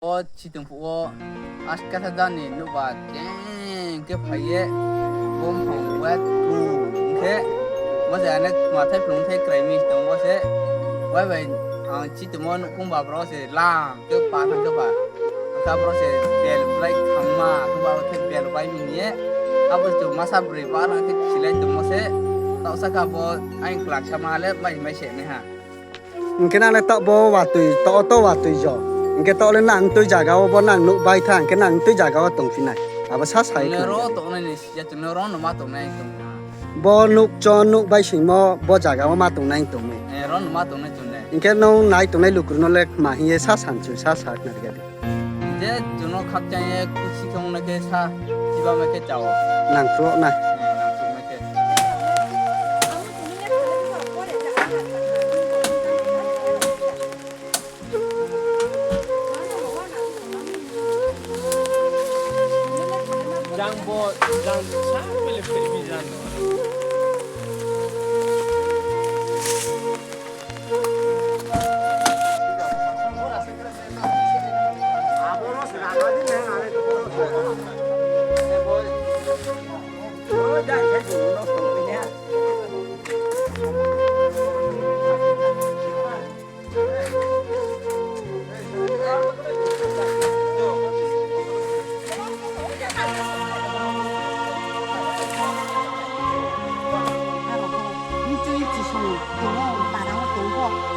치등부어 아스카타다니 누바 땡게 파예 봄홍 웻루 게 뭐세네 마타이 플롱테 크레미 동 뭐세 와이와이 치드몬 콩바 브로세 랑게 파탄 게바 아까 브로세 벨 블라이 칸마 콩바 오테 벨 바이 미니에 아버스 마사 브리 바라 게 실레 동 뭐세 ताउसाका बो आइन क्लाक समाले बाइ मैसे ने हा cái nàng này tạo bò và tùy to và tùy giò cái tạo lên nàng tùy giả gạo bò nàng nụ bay thang cái nàng tùy giả gạo tổng phi này à bò sát sai ne ro to ne ya tu ne ro no ma to ne to bò nụ cho nụ bay sinh mò bò giả gạo mà tổng này tổng này ne ro no ma to ne tu ne cái nó này tổng này lục nó lek mà hiê sát sản chữ sát sát này cái je tu no khap cha ye ku si khong ne ke sa chi ba me ke chao nàng pro này Yang siapa lebih bisa?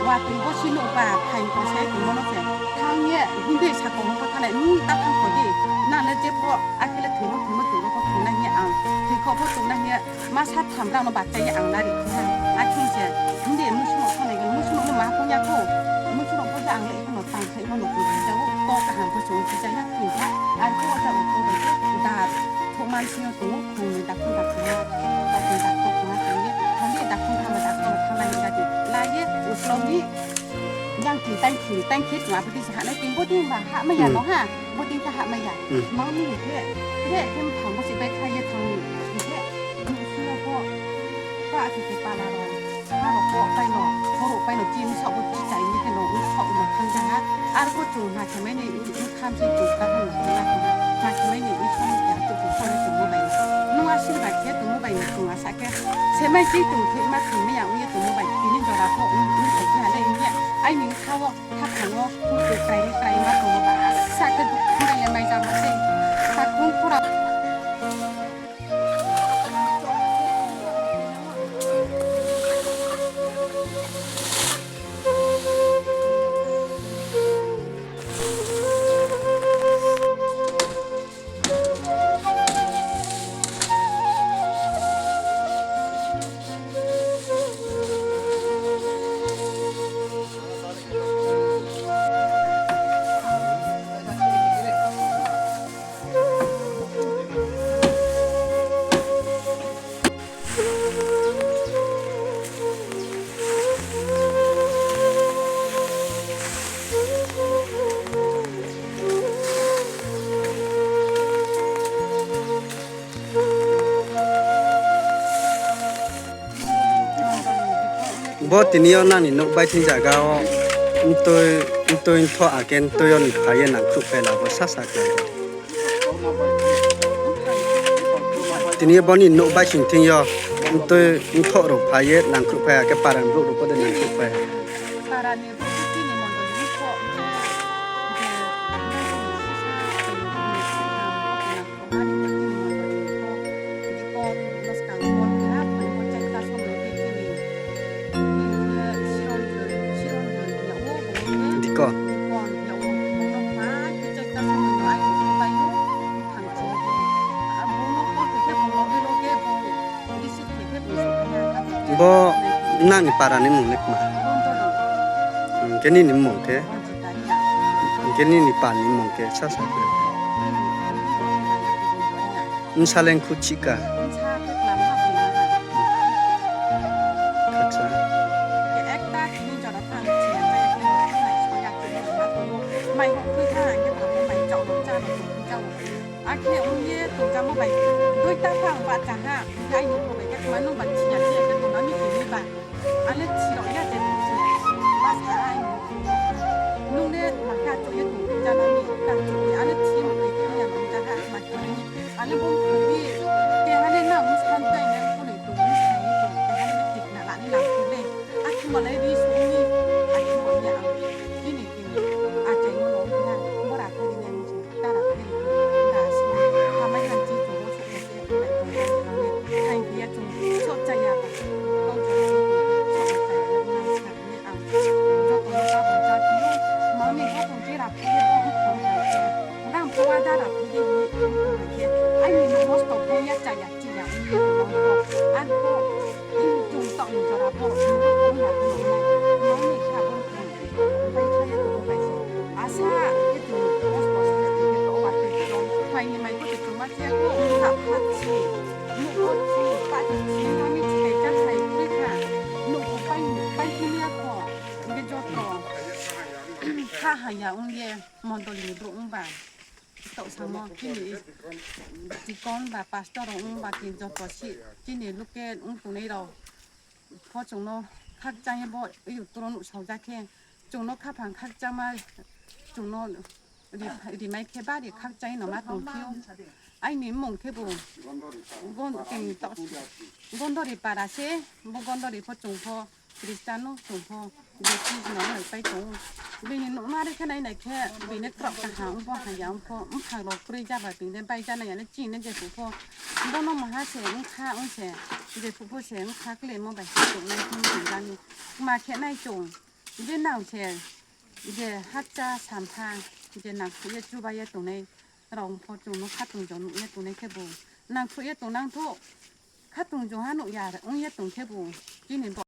và từ có xin lỗi và thành có sẽ từ nó sẽ thang nhẹ nhưng để sao cũng có thằng này ta không có gìนั่นเลยเจ็บเพราะไอ้ที่เราถือมันก็ถือนั่นเนี่ยเอาถือเขาพูดตรงนั้นเนี่ยมาชัดทำเราบาดใจอย่างนั้นดิไอ้ที่เสียถึงเดี๋ยวมุชโนเท่าไหร่กันมุชโนมันมาพยาคู่มุชโนก็จะอังเลยขนมปังใช้ขนมปังจะว่าโตกระหังผสมจะยากถึงแค่ไอ้ที่ว่าจะเป็นตัวแบบดาบพวกมันเชื่อตัวคงดักขึ้นดักขึ้นดักขึ้นดักตกนะตรงนี้ทั้งนี้ดักขึ้นทำมาดักขึ้นทางไหนกันดิลายเนี่ยอุศลนี้ยังถือแต่งคิดว่าปฏิสหในจริงบ่ดีว่าหะไม่อยากเนาะฮะบ่ดีถ้าหะไม่อยากมองนี่แค่เข้มถังบ่สิไปใครจะทางนี้แค่ดูเสื้อพ่อว่าสิไปปาลาลอยถ้าเราพ่อไปเนาะพอรู้ไปเนาะจิ้มชอบบ่ใจนี่แต่เนาะชอบมาคันจ้าอาร์ก็จูมาใช่ไหมนี่ข้ามสิจูตาหนูนะมาใช่ไหมนี่ช่วงอยากจูคนในตัวใบนัวสิบาทแค่ตัวใบนี่ตัวสักแค่ใช่ไหมที่ตัวถึงมาถึงไม่อยากมีตัวใบปีนี้จะรับพ่อใส่แค่ได้เนี่ยไอ้หนึ่งเขาถ้าขังว่าผู้เกิดไกลมาตัวบ้าสักกระดูกอะไรยังไม่จำมาเองสักคนผู้รับbò tin yêu nàng nụ bay trên giả gạo tôi thọ à cái tôi on phải yên nàng chụp về là bò sát sát này tin yêu bò nụ bay trên thiên yêu tôi thọ rồi phải yên nàng chụp về cái parang lúc đó có được nàng chụp về bò nàng parang ni mung lek mà cái này ni mung thế cái này ni pan ni mung cái sát sát này saleng kucika mày không khi tha cái thằng mày chọn nó cha nó chọn à khi ông nhé tụi cha mua mày đôi ta phẳng và cả ha hai người của mày cái mà nó bật chỉ nhặt chỉ cái tụi nó như kiểu như vậy anh lấy chỉ nói nhá để mà sai 弄的马家做一桶家那里干做的，俺那提嘛对看呀，马家干嘛做的，俺那不可以，给俺那那我们参在那不能做，我们才做，给俺那个地那哪里拿出来，俺去嘛来的说你，俺去嘛呀，今年给你，俺在我老家，我打过的那东西，打打过的，打是，他们看记住我说的些，来东西他们看一些种，说这样吧，都这样，说这样，我们才你啊，就多少多少几用。毛面我同志啦，佢哋幫我行嘅，我讓破壞得啦，佢哋會行嘅。哎，你們我做工一隻日子呀，你要講過，按過，仲當唔做啦，過，你講下佢嚟，毛面差唔多，唔係佢一度都係先。阿沙一度我所說嘅嘢都話對咗，係你咪嗰啲做乜啫？我合拍子，我字八字，我咪自己真係呢下，我拜ที่เนี่ยก่อนมันจะจอดถ้าหายาอุ้งเย่มอนตัวลีบรุ้งบ่าโตสามอที่นี่จีก้อนแบบปาสตอร์อุ้งบ่ากินจอดตัวชิที่นี่ลูกแก้อุ้งตรงนี้เราพอจงโนคักใจบ่อยู่ตัวหนุ่มชาวจ้าแข้งจงโนข้าผังคักใจมาจงโนดีไม่แค่บ้าดีคักใจหน่อมาตรงคิ้วไอ้นี่มงแค่บุก้นกินต่อก้นตัวดีปาราเซ่บ่ก้นตัวดีพอจงพอคริสเตียโนจงพอเด็กที่น้องหน่อยไปจงบีนี่หนุ่มมาได้แค่ไหนไหนแค่บีนี่กรอบกระหางพอหายางพอหางเราปริจ้าแบบบีนี่ไปจ้าในอย่างนี้จีนนี่จะผูกพอต้องน้องมาหาเสียงข้าอุ้งเสียจะผูกพอเสียงข้าก็เลยมองไปจงในที่ถึงกันนี่มาแค่ไหนจงเดี๋ยวหนาวเสียเดี๋ยวฮัจจ้าสามทางเดี๋ยวหนักเดี๋ยวจูบายตรงในเราพอจงนกคัดตรงจงเนี่ยตรงในแค่บูนางคุยตรงนางโตคัดตรงจงหาหนุ่ยาอุ้งเนี่ยตรงแค่บูจีนี่